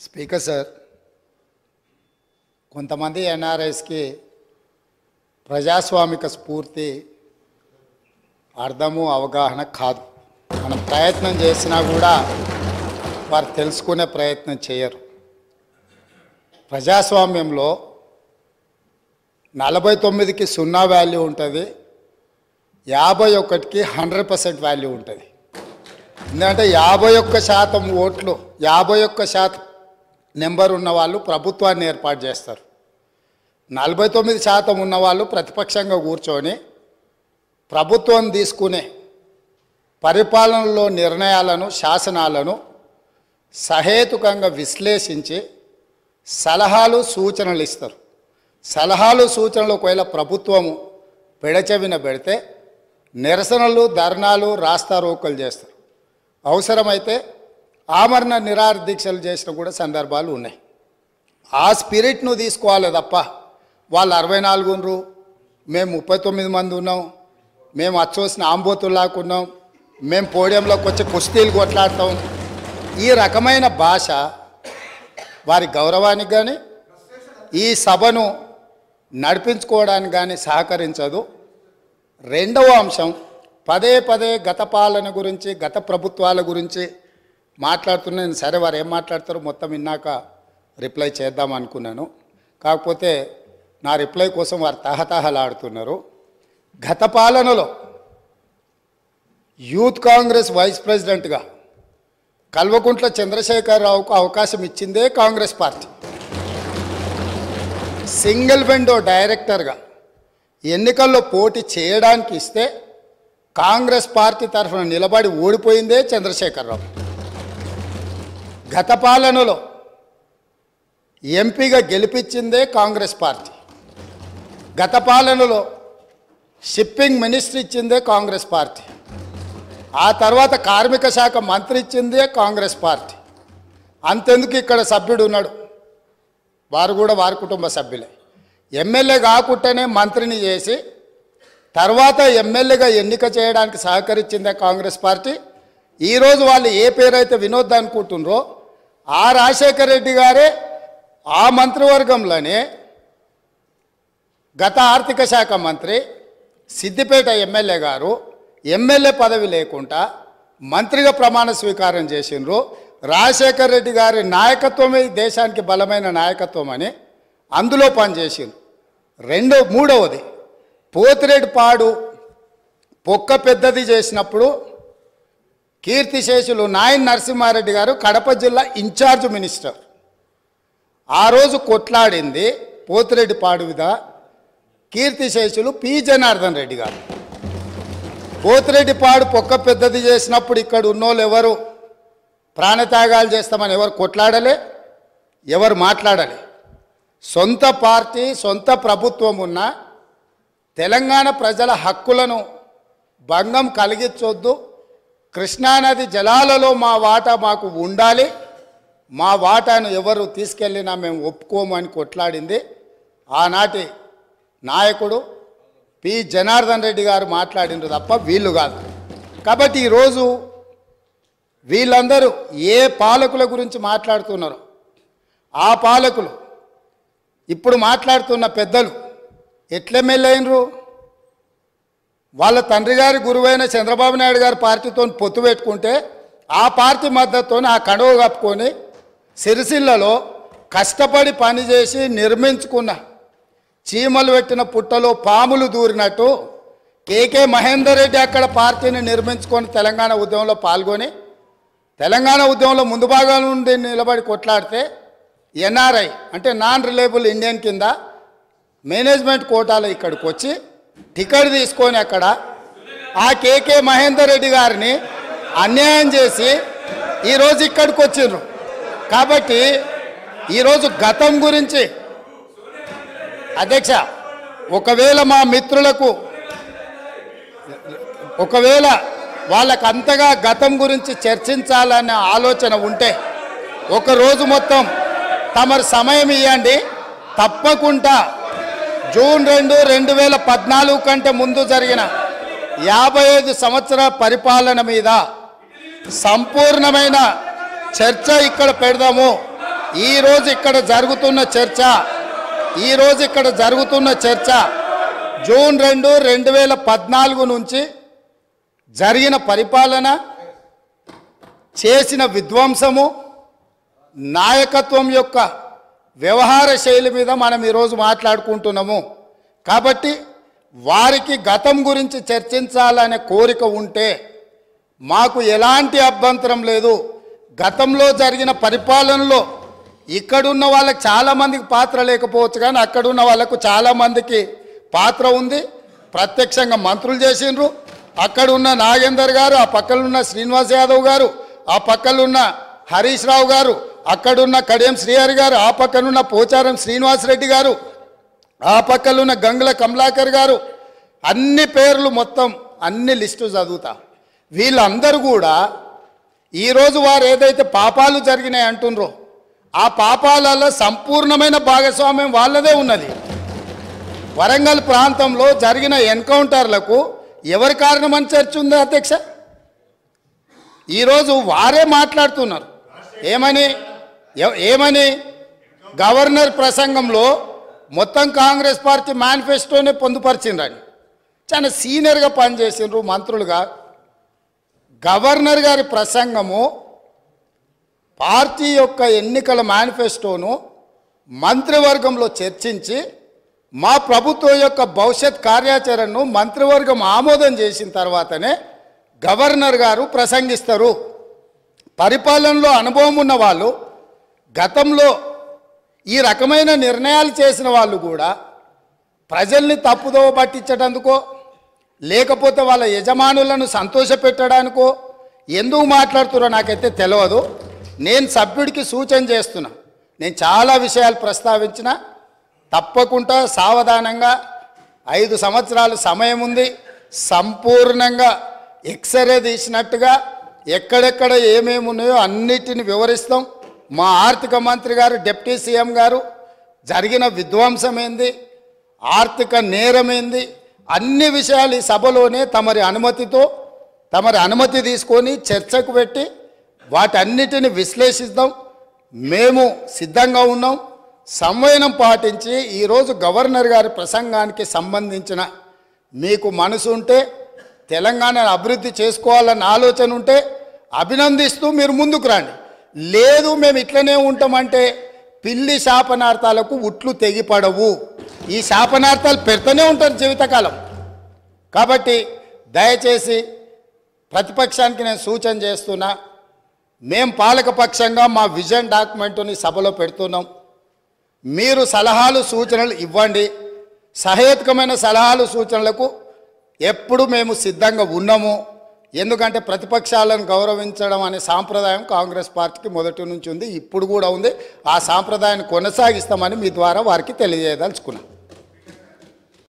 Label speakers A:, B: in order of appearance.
A: Speaker sir, కొంతమంది ఎన్ఆర్ఐస్కి ప్రజాస్వామిక స్ఫూర్తి అర్థము అవగాహన కాదు. మనం ప్రయత్నం చేసినా కూడా వారు తెలుసుకునే ప్రయత్నం చేయరు. ప్రజాస్వామ్యంలో 49కి 0 వాల్యూ ఉంటుంది, 51కి 100% వాల్యూ ఉంటుంది. ఎందుకంటే 51% ఓట్లు, 51% నెంబర్ ఉన్న వాళ్ళు ప్రభుత్వాన్ని ఏర్పాటు చేస్తారు. 49% ఉన్నవాళ్ళు ప్రతిపక్షంగా కూర్చొని ప్రభుత్వం తీసుకునే పరిపాలనలో నిర్ణయాలను, శాసనాలను సహేతుకంగా విశ్లేషించి సలహాలు సూచనలు ఇస్తారు. సలహాలు సూచనలు ఒకవేళ ప్రభుత్వము పెడచెవిన పెడితే నిరసనలు, ధర్నాలు, రాస్తారోకలు చేస్తారు. అవసరమైతే ఆమరణ నిరాహార దీక్షలు చేసిన కూడా సందర్భాలు ఉన్నాయి. ఆ స్పిరిట్ను తీసుకోవాలి తప్ప వాళ్ళు 64 ఉన్నారు, మేము 39 మంది ఉన్నాం, మేము అచ్చోసిన ఆంబోతుల్లాకున్నాం, మేము పోడియంలోకి వచ్చి కుస్తీలు కొట్లాడతాం, ఈ రకమైన భాష వారి గౌరవానికి కానీ ఈ సభను నడిపించుకోవడానికి కానీ సహకరించదు. రెండవ అంశం, పదే పదే గత పాలన గురించి, గత ప్రభుత్వాల గురించి మాట్లాడుతున్నాను. సరే, వారు ఏం మాట్లాడతారో మొత్తం విన్నాక రిప్లై చేద్దాం అనుకున్నాను. కాకపోతే నా రిప్లై కోసం వారు తహతహలాడుతున్నారు. గత పాలనలో యూత్ కాంగ్రెస్ వైస్ ప్రెసిడెంట్గా కల్వకుంట్ల చంద్రశేఖరరావుకు అవకాశం ఇచ్చిందే కాంగ్రెస్ పార్టీ. సింగిల్ విండో డైరెక్టర్గా ఎన్నికల్లో పోటీ చేయడానికి ఇస్తే కాంగ్రెస్ పార్టీ తరఫున నిలబడి ఓడిపోయిందే చంద్రశేఖరరావు. గత పాలనలో ఎంపీగా గెలిపించిందే కాంగ్రెస్ పార్టీ. గత పాలనలో షిప్పింగ్ మినిస్టర్ ఇచ్చిందే కాంగ్రెస్ పార్టీ. ఆ తర్వాత కార్మిక శాఖ మంత్రి ఇచ్చిందే కాంగ్రెస్ పార్టీ. అంతెందుకు ఇక్కడ సభ్యుడు ఉన్నాడు, వారు కూడా వారి కుటుంబ సభ్యులే. ఎమ్మెల్యే కాకుండానే మంత్రిని చేసి తర్వాత ఎమ్మెల్యేగా ఎన్నిక చేయడానికి సహకరించిందే కాంగ్రెస్ పార్టీ. ఈరోజు వాళ్ళు ఏ పేరైతే వినోద్ అనుకుంటున్నారో ఆ రాజశేఖర రెడ్డి గారే ఆ మంత్రివర్గంలోనే గత ఆర్థిక శాఖ మంత్రి, సిద్దిపేట ఎమ్మెల్యే గారు ఎమ్మెల్యే పదవి లేకుండా మంత్రిగా ప్రమాణ స్వీకారం చేసిండ్రు. రాజశేఖర రెడ్డి గారి నాయకత్వమే దేశానికి బలమైన నాయకత్వం అని అందులో పనిచేసిండ్రు. మూడవది, పోతిరెడ్డిపాడు పొక్క పెద్దది చేసినప్పుడు కీర్తిశేషులు నాయన్ నరసింహారెడ్డి గారు కడప జిల్లా ఇన్ఛార్జ్ మినిస్టర్. ఆ రోజు కొట్లాడింది పోతిరెడ్డిపాడు మీద కీర్తిశేషులు పి జనార్దన్ రెడ్డి గారు. పోతిరెడ్డిపాడు పొక్క పెద్దది చేసినప్పుడు ఇక్కడ ఉన్నోళ్ళు ఎవరు ప్రాణత్యాగాలు చేస్తామని ఎవరు కొట్లాడలే, ఎవరు మాట్లాడలే. సొంత పార్టీ, సొంత ప్రభుత్వం ఉన్న తెలంగాణ ప్రజల హక్కులను భంగం కలిగించొద్దు, కృష్ణానది జలాలలో మా వాటా మాకు ఉండాలి, మా వాటాను ఎవరు తీసుకెళ్ళినా మేము ఒప్పుకోము అని కొట్లాడింది ఆనాటి నాయకుడు పి జనార్దన్ రెడ్డి గారు మాట్లాడినారు తప్ప వీళ్ళు కాదు. కాబట్టి ఈరోజు వీళ్ళందరూ ఏ పాలకుల గురించి మాట్లాడుతున్నారు, ఆ పాలకులు ఇప్పుడు మాట్లాడుతున్న పెద్దలు ఎట్లెమ్మెల్యేనరు? వాళ్ళ తండ్రి గారి గురువైన చంద్రబాబు నాయుడు గారి పార్టీతో పొత్తు పెట్టుకుంటే ఆ పార్టీ మద్దతుతో ఆ కండువ కప్పుకొని సిరిసిల్లలో కష్టపడి పనిచేసి నిర్మించుకున్న చీమలు పెట్టిన పుట్టలో పాములు దూరినట్టు కేకే మహేందర్ రెడ్డి అక్కడ పార్టీని నిర్మించుకొని తెలంగాణ ఉద్యమంలో పాల్గొని తెలంగాణ ఉద్యమంలో ముందు భాగం నుండి నిలబడి కొట్లాడితే ఎన్ఆర్ఐ అంటే నాన్ రిలయబుల్ ఇండియన్ కింద మేనేజ్మెంట్ కోటాలో ఇక్కడికి వచ్చి టికెట్ తీసుకొని అక్కడ ఆ కేకే మహేందర్ రెడ్డి గారిని అన్యాయం చేసి ఈరోజు ఇక్కడికి వచ్చిండ్రు. కాబట్టి ఈరోజు గతం గురించి అధ్యక్ష, ఒకవేళ మా మిత్రులకు వాళ్ళకు అంతగా గతం గురించి చర్చించాలనే ఆలోచన ఉంటే ఒకరోజు మొత్తం తమరు సమయం ఇవ్వండి. తప్పకుండా జూన్ 2, 2014 కంటే ముందు జరిగిన 55 సంవత్సరాల పరిపాలన మీద సంపూర్ణమైన చర్చ ఇక్కడ పెడదాము. ఈరోజు ఇక్కడ జరుగుతున్న చర్చ జూన్ 2, 2014 నుంచి జరిగిన పరిపాలన, చేసిన విధ్వంసము, నాయకత్వం యొక్క వ్యవహార శైలి మీద మనం ఈరోజు మాట్లాడుకుంటున్నాము. కాబట్టి వారికి గతం గురించి చర్చించాలనే కోరిక ఉంటే మాకు ఎలాంటి అభ్యంతరం లేదు. గతంలో జరిగిన పరిపాలనలో ఇక్కడున్న వాళ్ళకి చాలామందికి పాత్ర లేకపోవచ్చు, కానీ అక్కడున్న వాళ్ళకు చాలామందికి పాత్ర ఉంది. ప్రత్యక్షంగా మంత్రులు చేసిండ్రు. అక్కడున్న నాగేందర్ గారు, ఆ పక్కనున్న శ్రీనివాస్ యాదవ్ గారు, ఆ పక్కనున్న హరీష్ రావు గారు, అక్కడున్న కడియం శ్రీహరి గారు, ఆ పక్కనున్న పోచారం శ్రీనివాసరెడ్డి గారు, ఆ పక్కనున్న గంగుల కమలాకర్ గారు, అన్ని పేర్లు మొత్తం అన్ని లిస్టు చదువుతా. వీళ్ళందరూ కూడా ఈరోజు వారు ఏదైతే పాపాలు జరిగినాయి అంటుండ్రో ఆ పాపాలలో సంపూర్ణమైన భాగస్వామ్యం వాళ్ళదే ఉన్నది. వరంగల్ ప్రాంతంలో జరిగిన ఎన్కౌంటర్లకు ఎవరి కారణమని చర్చ ఉంది అధ్యక్ష? ఈరోజు వారే మాట్లాడుతున్నారు. ఏమని గవర్నర్ ప్రసంగంలో మొత్తం కాంగ్రెస్ పార్టీ మేనిఫెస్టోనే పొందుపరిచిండ్రని చాలా సీనియర్గా పనిచేసిండ్రు మంత్రులుగా. గవర్నర్ గారి ప్రసంగము పార్టీ యొక్క ఎన్నికల మేనిఫెస్టోను మంత్రివర్గంలో చర్చించి మా ప్రభుత్వం యొక్క భవిష్యత్ కార్యాచరణను మంత్రివర్గం ఆమోదం చేసిన తర్వాతనే గవర్నర్ గారు ప్రసంగిస్తారు. పరిపాలనలో అనుభవం ఉన్న వాళ్ళు, గతంలో ఈ రకమైన నిర్ణయాలు చేసిన వాళ్ళు కూడా ప్రజల్ని తప్పుదోవ పట్టించడానికో లేకపోతే వాళ్ళ యజమానులను సంతోషపెట్టడానికో ఎందుకు మాట్లాడుతున్నారో నాకైతే తెలియదు. నేను సభ్యుడికి సూచన చేస్తున్నా. నేను చాలా విషయాలు ప్రస్తావించిన, తప్పకుండా సావధానంగా 5 సంవత్సరాలు సమయం ఉంది. సంపూర్ణంగా ఎక్స్రే తీసినట్టుగా ఎక్కడెక్కడ ఏమేమి ఉన్నాయో అన్నిటిని వివరిస్తాం. మా ఆర్థిక మంత్రి గారు, డిప్యూటీ సీఎం గారు జరిగిన విధ్వంసం ఏంది, ఆర్థిక నేరమేంది, అన్ని విషయాలు ఈ సభలోనే తమరి అనుమతి తీసుకొని చర్చకు పెట్టి వాటన్నిటిని విశ్లేషిద్దాం. మేము సిద్ధంగా ఉన్నాం. సంవయనం పాటించి ఈరోజు గవర్నర్ గారి ప్రసంగానికి సంబంధించిన మీకు మనసు ఉంటే, తెలంగాణను అభివృద్ధి చేసుకోవాలన్న ఆలోచన ఉంటే అభినందిస్తూ మీరు ముందుకు రండి. లేదు మేము ఇట్లనే ఉంటామంటే పిల్లి శాపనార్థాలకు ఉట్లు తెగిపడవు. ఈ శాపనార్థాలు పెడుతూనే ఉంటారు జీవితకాలం. కాబట్టి దయచేసి ప్రతిపక్షానికి నేను సూచన చేస్తున్నా, మేము పాలకపక్షంగా మా విజన్ డాక్యుమెంటుని సభలో పెడుతున్నాం. మీరు సలహాలు సూచనలు ఇవ్వండి. సహేతుకమైన సలహాలు సూచనలకు ఎప్పుడు మేము సిద్ధంగా ఉన్నాము. ఎందుకంటే ప్రతిపక్షాలను గౌరవించడం అనే సాంప్రదాయం కాంగ్రెస్ పార్టీకి మొదటి నుంచి ఉంది, ఇప్పుడు కూడా ఉంది. ఆ సాంప్రదాయాన్ని కొనసాగిస్తామని మీ ద్వారా వారికి తెలియజేయదలుచుకున్నాం.